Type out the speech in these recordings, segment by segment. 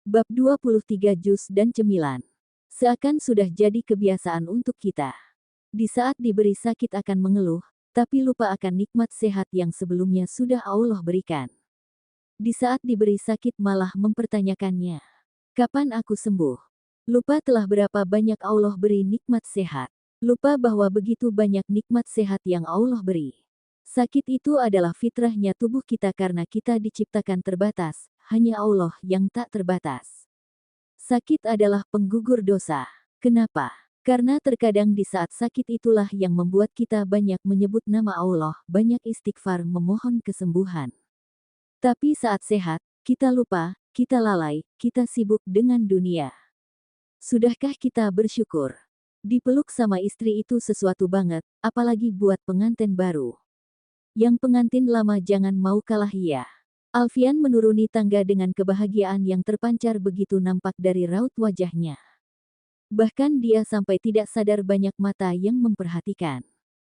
Bab 23 Jus dan Cemilan. Seakan sudah jadi kebiasaan untuk kita. Di saat diberi sakit akan mengeluh, tapi lupa akan nikmat sehat yang sebelumnya sudah Allah berikan. Di saat diberi sakit malah mempertanyakannya. Kapan aku sembuh? Lupa telah berapa banyak Allah beri nikmat sehat. Lupa bahwa begitu banyak nikmat sehat yang Allah beri. Sakit itu adalah fitrahnya tubuh kita karena kita diciptakan terbatas, hanya Allah yang tak terbatas. Sakit adalah penggugur dosa. Kenapa? Karena terkadang di saat sakit itulah yang membuat kita banyak menyebut nama Allah, banyak istighfar memohon kesembuhan. Tapi saat sehat, kita lupa, kita lalai, kita sibuk dengan dunia. Sudahkah kita bersyukur? Dipeluk sama istri itu sesuatu banget, apalagi buat pengantin baru. Yang pengantin lama jangan mau kalah ya. Alfian menuruni tangga dengan kebahagiaan yang terpancar begitu nampak dari raut wajahnya. Bahkan dia sampai tidak sadar banyak mata yang memperhatikan.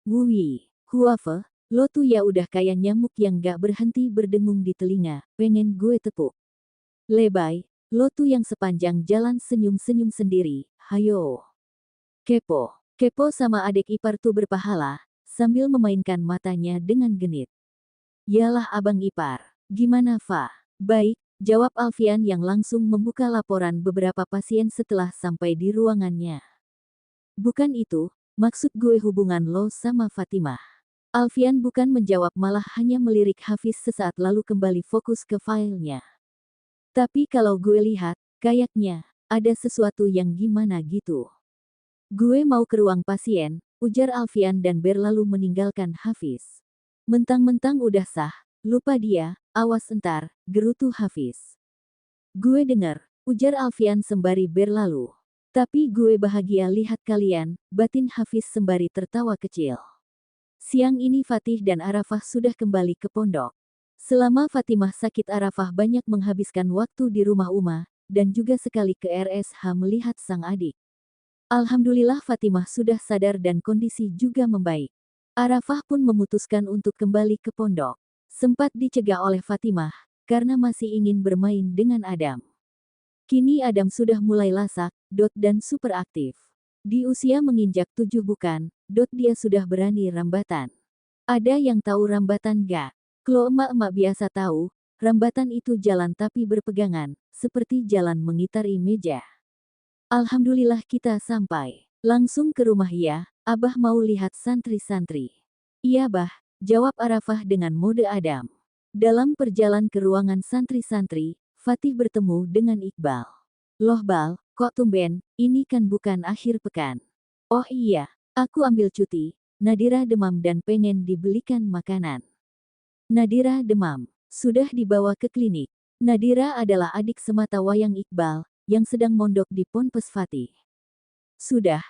Wui, Huafe, lo tuh ya udah kayak nyamuk yang gak berhenti berdengung di telinga, pengen gue tepuk. Lebay, lo tuh yang sepanjang jalan senyum-senyum sendiri, hayo. Kepo, kepo sama adik ipar tuh berpahala, sambil memainkan matanya dengan genit. Yalah abang ipar. Gimana Fa? Baik, jawab Alfian yang langsung membuka laporan beberapa pasien setelah sampai di ruangannya. Bukan itu, maksud gue hubungan lo sama Fatimah. Alfian bukan menjawab malah hanya melirik Hafiz sesaat lalu kembali fokus ke filenya. Tapi kalau gue lihat, kayaknya, ada sesuatu yang gimana gitu. Gue mau ke ruang pasien, ujar Alfian dan berlalu meninggalkan Hafiz. Mentang-mentang udah sah, lupa dia, awas entar, gerutu Hafiz. Gue dengar, ujar Alfian sembari berlalu. Tapi gue bahagia lihat kalian, batin Hafiz sembari tertawa kecil. Siang ini Fatih dan Arafah sudah kembali ke pondok. Selama Fatimah sakit Arafah banyak menghabiskan waktu di rumah Uma, dan juga sekali ke RSH melihat sang adik. Alhamdulillah Fatimah sudah sadar dan kondisi juga membaik. Arafah pun memutuskan untuk kembali ke pondok. Sempat dicegah oleh Fatimah, karena masih ingin bermain dengan Adam. Kini Adam sudah mulai lasak, dan super aktif. Di usia menginjak 7 bukan, dia sudah berani rambatan. Ada yang tahu rambatan gak? Kalau emak-emak biasa tahu, rambatan itu jalan tapi berpegangan, seperti jalan mengitari meja. Alhamdulillah kita sampai. Langsung ke rumah ya, Abah mau lihat santri-santri. Iya bah, jawab Arafah dengan mode Adam. Dalam perjalanan ke ruangan santri-santri, Fatih bertemu dengan Iqbal. Loh Bal, kok tumben, ini kan bukan akhir pekan. Oh iya, aku ambil cuti, Nadira demam dan pengen dibelikan makanan. Nadira demam, sudah dibawa ke klinik. Nadira adalah adik semata wayang Iqbal, yang sedang mondok di Ponpes Fatih. Sudah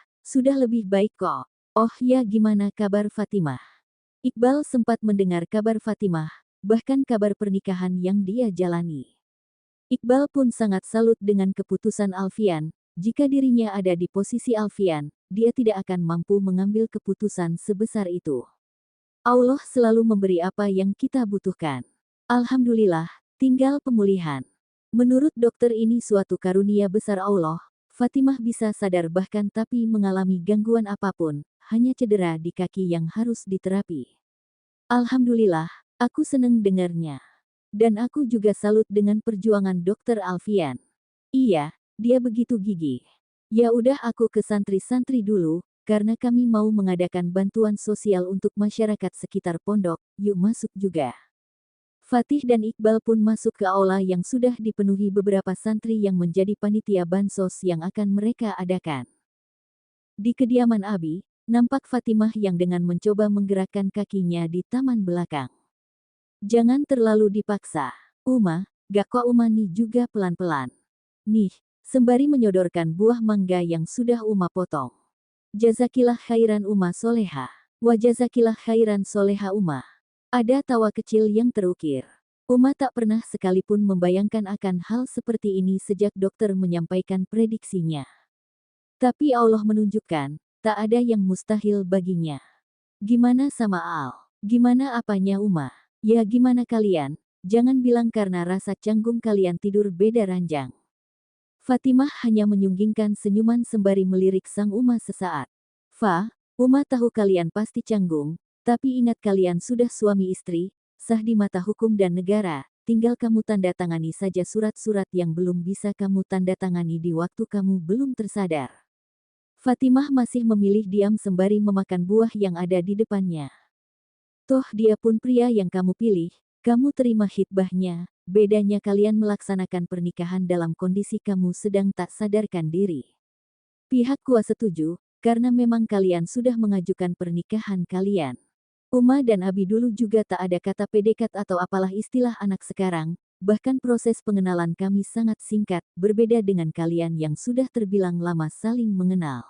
lebih baik kok. Oh ya gimana kabar Fatimah? Iqbal sempat mendengar kabar Fatimah, bahkan kabar pernikahan yang dia jalani. Iqbal pun sangat salut dengan keputusan Alfian, jika dirinya ada di posisi Alfian, dia tidak akan mampu mengambil keputusan sebesar itu. Allah selalu memberi apa yang kita butuhkan. Alhamdulillah, tinggal pemulihan. Menurut dokter ini suatu karunia besar Allah. Fatimah bisa sadar bahkan tapi mengalami gangguan apapun, hanya cedera di kaki yang harus diterapi. Alhamdulillah, aku seneng dengarnya. Dan aku juga salut dengan perjuangan dokter Alfian. Iya, dia begitu gigih. Ya udah aku ke santri-santri dulu, karena kami mau mengadakan bantuan sosial untuk masyarakat sekitar pondok, yuk masuk juga. Fatih dan Iqbal pun masuk ke aula yang sudah dipenuhi beberapa santri yang menjadi panitia bansos yang akan mereka adakan. Di kediaman Abi, nampak Fatimah yang dengan mencoba menggerakkan kakinya di taman belakang. Jangan terlalu dipaksa. Uma, gak kok Uma nih juga pelan-pelan. Nih, sembari menyodorkan buah mangga yang sudah Uma potong. Jazakillah khairan Uma soleha. Wajazakillah khairan soleha Uma. Ada tawa kecil yang terukir. Uma tak pernah sekalipun membayangkan akan hal seperti ini sejak dokter menyampaikan prediksinya. Tapi Allah menunjukkan, tak ada yang mustahil baginya. Gimana sama Al? Gimana apanya Uma? Ya gimana kalian? Jangan bilang karena rasa canggung kalian tidur beda ranjang. Fatimah hanya menyunggingkan senyuman sembari melirik sang Uma sesaat. Fa, Uma tahu kalian pasti canggung, tapi ingat kalian sudah suami istri, sah di mata hukum dan negara, tinggal kamu tanda tangani saja surat-surat yang belum bisa kamu tanda tangani di waktu kamu belum tersadar. Fatimah masih memilih diam sembari memakan buah yang ada di depannya. Toh dia pun pria yang kamu pilih, kamu terima hitbahnya, bedanya kalian melaksanakan pernikahan dalam kondisi kamu sedang tak sadarkan diri. Pihak kuasa setuju, karena memang kalian sudah mengajukan pernikahan kalian. Uma dan Abi dulu juga tak ada kata PDKT atau apalah istilah anak sekarang, bahkan proses pengenalan kami sangat singkat, berbeda dengan kalian yang sudah terbilang lama saling mengenal.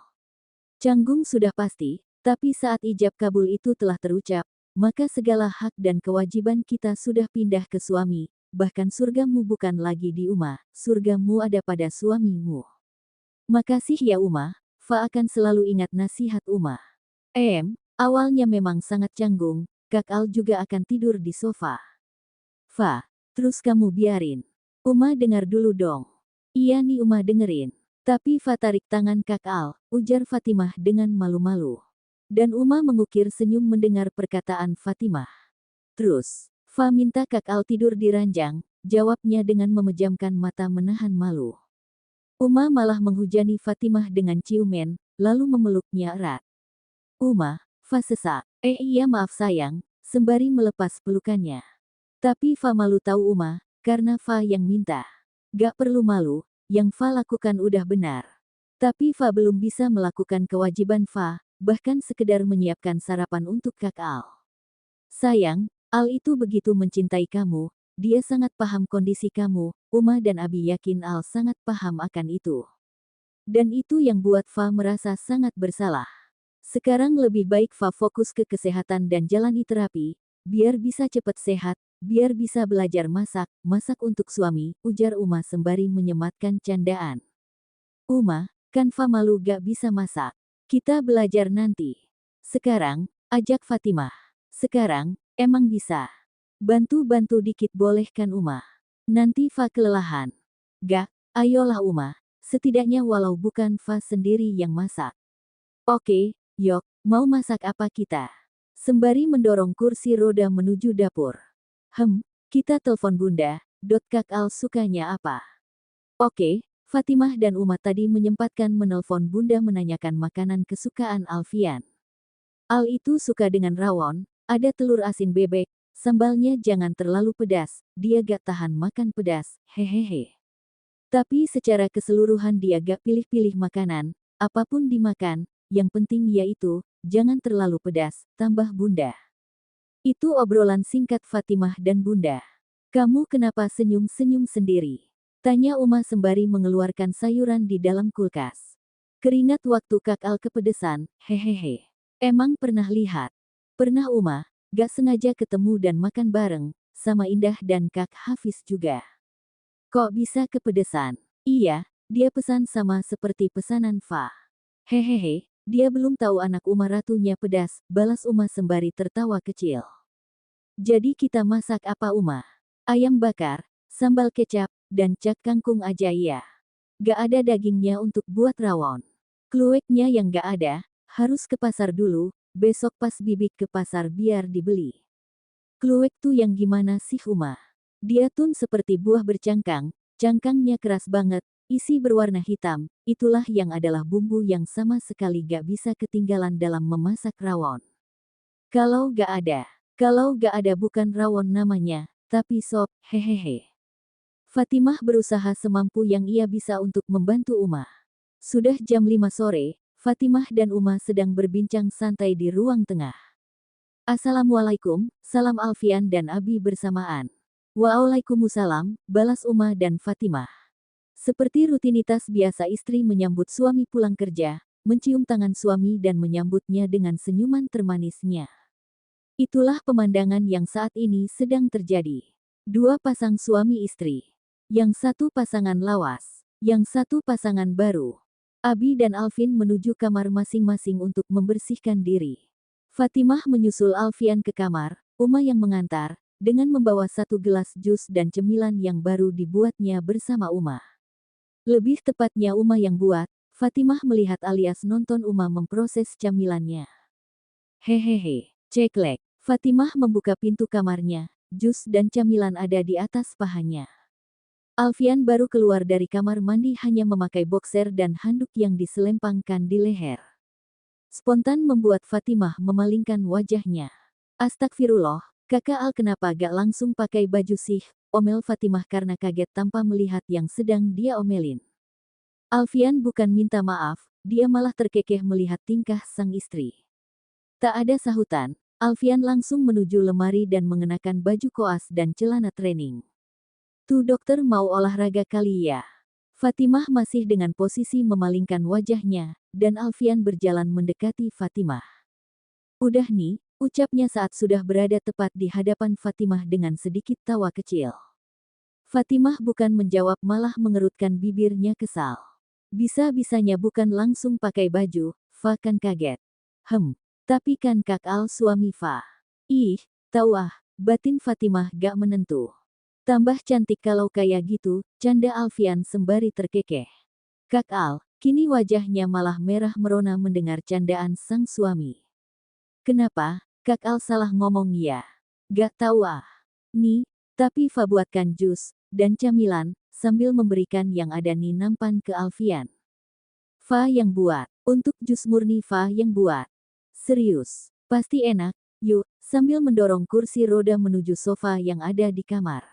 Canggung sudah pasti, tapi saat ijab kabul itu telah terucap, maka segala hak dan kewajiban kita sudah pindah ke suami, bahkan surgamu bukan lagi di Uma, surgamu ada pada suamimu. Makasih ya Uma, Fa akan selalu ingat nasihat Uma. Awalnya memang sangat canggung, Kak Al juga akan tidur di sofa. Fa, terus kamu biarin. Uma dengar dulu dong. Iya nih Uma dengerin. Tapi Fa tarik tangan Kak Al, ujar Fatimah dengan malu-malu. Dan Uma mengukir senyum mendengar perkataan Fatimah. Terus, Fa minta Kak Al tidur di ranjang, jawabnya dengan memejamkan mata menahan malu. Uma malah menghujani Fatimah dengan ciuman, lalu memeluknya erat. Uma, Fa sesak. Iya maaf sayang, sembari melepas pelukannya. Tapi Fa malu tahu Uma, karena Fa yang minta. Gak perlu malu, yang Fa lakukan udah benar. Tapi Fa belum bisa melakukan kewajiban Fa, bahkan sekedar menyiapkan sarapan untuk Kak Al. Sayang, Al itu begitu mencintai kamu, dia sangat paham kondisi kamu, Uma dan Abi yakin Al sangat paham akan itu. Dan itu yang buat Fa merasa sangat bersalah. Sekarang lebih baik Fa fokus ke kesehatan dan jalani terapi, biar bisa cepat sehat, biar bisa belajar masak untuk suami, ujar Uma sembari menyematkan candaan. Uma, kan Fa malu gak bisa masak. Kita belajar nanti. Sekarang, ajak Fatimah. Sekarang, emang bisa. Bantu-bantu dikit boleh kan Uma? Nanti Fa kelelahan. Gak, ayolah Uma, setidaknya walau bukan Fa sendiri yang masak. Oke, yok, mau masak apa kita? Sembari mendorong kursi roda menuju dapur. Kita telepon Bunda, Kak Al sukanya apa? Oke, Fatimah dan Uma tadi menyempatkan menelpon Bunda menanyakan makanan kesukaan Alfian. Al itu suka dengan rawon, ada telur asin bebek, sambalnya jangan terlalu pedas, dia gak tahan makan pedas, hehehe. Tapi secara keseluruhan dia gak pilih-pilih makanan, apapun dimakan, yang penting yaitu, jangan terlalu pedas, tambah Bunda. Itu obrolan singkat Fatimah dan Bunda. Kamu kenapa senyum-senyum sendiri? Tanya Uma sembari mengeluarkan sayuran di dalam kulkas. Keringat waktu Kak Al kepedesan, hehehe. Emang pernah lihat? Pernah Uma, gak sengaja ketemu dan makan bareng, sama Indah dan Kak Hafiz juga. Kok bisa kepedesan? Iya, dia pesan sama seperti pesanan Fa. Hehehe, dia belum tahu anak Uma ratunya pedas, balas Uma sembari tertawa kecil. Jadi kita masak apa Uma? Ayam bakar, sambal kecap, dan cak kangkung aja ya. Gak ada dagingnya untuk buat rawon. Kluweknya yang gak ada, harus ke pasar dulu, besok pas Bibik ke pasar biar dibeli. Kluwek tuh yang gimana sih Uma? Dia tun seperti buah bercangkang, cangkangnya keras banget, isi berwarna hitam, itulah yang adalah bumbu yang sama sekali gak bisa ketinggalan dalam memasak rawon. Kalau gak ada bukan rawon namanya, tapi sop, hehehe. Fatimah berusaha semampu yang ia bisa untuk membantu Uma. Sudah jam 5 sore, Fatimah dan Uma sedang berbincang santai di ruang tengah. Assalamualaikum, salam Alfian dan Abi bersamaan. Waalaikumsalam, balas Uma dan Fatimah. Seperti rutinitas biasa istri menyambut suami pulang kerja, mencium tangan suami dan menyambutnya dengan senyuman termanisnya. Itulah pemandangan yang saat ini sedang terjadi. Dua pasang suami istri. Yang satu pasangan lawas, yang satu pasangan baru. Abi dan Alvin menuju kamar masing-masing untuk membersihkan diri. Fatimah menyusul Alfian ke kamar, Uma yang mengantar, dengan membawa satu gelas jus dan cemilan yang baru dibuatnya bersama Uma. Lebih tepatnya Uma yang buat. Fatimah melihat alias nonton Uma memproses camilannya. Hehehe, ceklek. Fatimah membuka pintu kamarnya. Jus dan camilan ada di atas pahanya. Alfian baru keluar dari kamar mandi hanya memakai boxer dan handuk yang diselempangkan di leher. Spontan membuat Fatimah memalingkan wajahnya. Astagfirullah, kakak Al kenapa gak langsung pakai baju sih? Omel Fatimah karena kaget tanpa melihat yang sedang dia omelin. Alfian bukan minta maaf, dia malah terkekeh melihat tingkah sang istri. Tak ada sahutan, Alfian langsung menuju lemari dan mengenakan baju koas dan celana training. Tuh dokter mau olahraga kali ya? Fatimah masih dengan posisi memalingkan wajahnya, dan Alfian berjalan mendekati Fatimah. Udah nih, ucapnya saat sudah berada tepat di hadapan Fatimah dengan sedikit tawa kecil. Fatimah bukan menjawab malah mengerutkan bibirnya kesal. Bisa-bisanya bukan langsung pakai baju, Fa kan kaget. Tapi kan Kak Al suami Fa. Ih, tahu ah, batin Fatimah gak menentu. Tambah cantik kalau kayak gitu, canda Alfian sembari terkekeh. Kak Al, kini wajahnya malah merah merona mendengar candaan sang suami. Kenapa, Kak Al salah ngomong ya? Gak tahu ah. Nih, tapi Fa buatkan jus dan camilan, sambil memberikan yang ada nih nampan ke Alfian. Fa yang buat, untuk jus murni Fa yang buat. Serius, pasti enak, yuk, sambil mendorong kursi roda menuju sofa yang ada di kamar.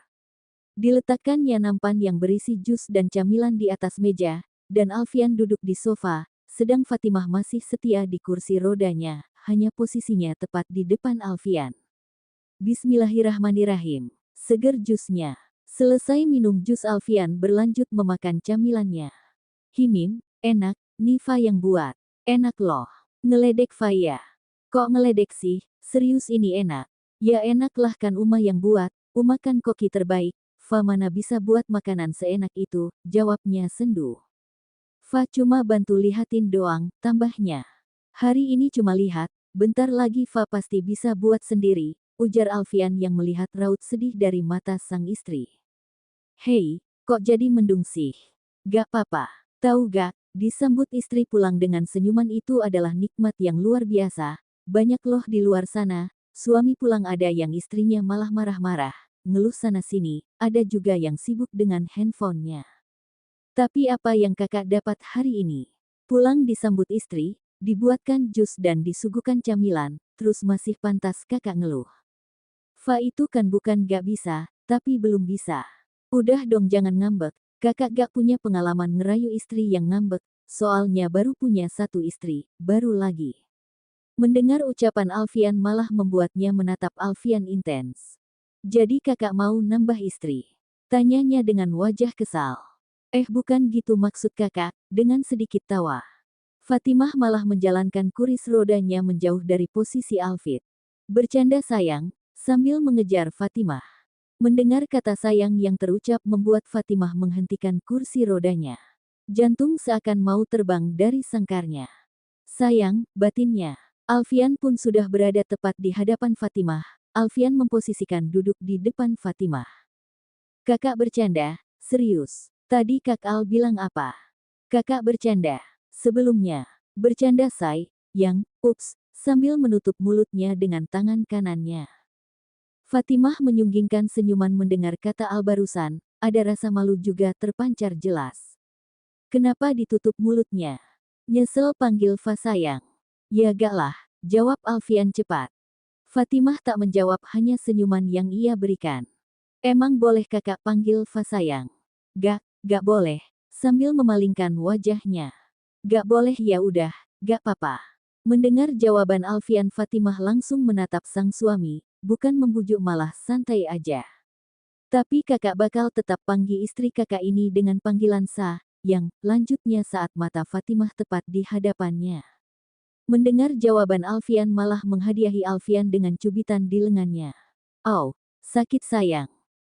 Diletakkannya nampan yang berisi jus dan camilan di atas meja, dan Alfian duduk di sofa, sedang Fatimah masih setia di kursi rodanya, hanya posisinya tepat di depan Alfian. Bismillahirrahmanirrahim. Seger jusnya. Selesai minum jus Alfian berlanjut memakan camilannya. Himim, enak, Nifa yang buat. Enak loh. Ngeledek Faya. Kok ngeledek sih, serius ini enak. Ya enak lah kan Uma yang buat, Uma kan koki terbaik. Fa mana bisa buat makanan seenak itu, jawabnya sendu. Fa cuma bantu lihatin doang, tambahnya. Hari ini cuma lihat, bentar lagi Fa pasti bisa buat sendiri, ujar Alfian yang melihat raut sedih dari mata sang istri. Hei, kok jadi mendung sih? Gak apa-apa, tahu gak, disambut istri pulang dengan senyuman itu adalah nikmat yang luar biasa, banyak loh di luar sana, suami pulang ada yang istrinya malah marah-marah. Ngeluh sana-sini, ada juga yang sibuk dengan handphonenya. Tapi apa yang kakak dapat hari ini? Pulang disambut istri, dibuatkan jus dan disuguhkan camilan, terus masih pantas kakak ngeluh. Fa itu kan bukan gak bisa, tapi belum bisa. Udah dong jangan ngambek, kakak gak punya pengalaman ngerayu istri yang ngambek, soalnya baru punya satu istri, baru lagi. Mendengar ucapan Alfian malah membuatnya menatap Alfian intens. Jadi kakak mau nambah istri? Tanyanya dengan wajah kesal. Bukan gitu maksud kakak, dengan sedikit tawa. Fatimah malah menjalankan kuris rodanya menjauh dari posisi Alfit. Bercanda sayang, sambil mengejar Fatimah. Mendengar kata sayang yang terucap membuat Fatimah menghentikan kursi rodanya. Jantung seakan mau terbang dari sangkarnya. Sayang, batinnya. Alfian pun sudah berada tepat di hadapan Fatimah. Alfian memposisikan duduk di depan Fatimah. Kakak bercanda, serius. Tadi Kak Al bilang apa? Kakak bercanda. Sebelumnya, bercanda ups, sambil menutup mulutnya dengan tangan kanannya. Fatimah menyunggingkan senyuman mendengar kata Al barusan, ada rasa malu juga terpancar jelas. Kenapa ditutup mulutnya? Nyesel panggil Fa sayang. Ya gak lah, jawab Alfian cepat. Fatimah tak menjawab hanya senyuman yang ia berikan. Emang boleh kakak panggil Fa sayang? Gak boleh, sambil memalingkan wajahnya. Gak boleh ya udah, gak apa-apa. Mendengar jawaban Alfian Fatimah langsung menatap sang suami, bukan membujuk malah santai aja. Tapi kakak bakal tetap panggil istri kakak ini dengan panggilan Sa, yang lanjutnya saat mata Fatimah tepat di hadapannya. Mendengar jawaban Alfian malah menghadiahi Alfian dengan cubitan di lengannya. Sakit sayang.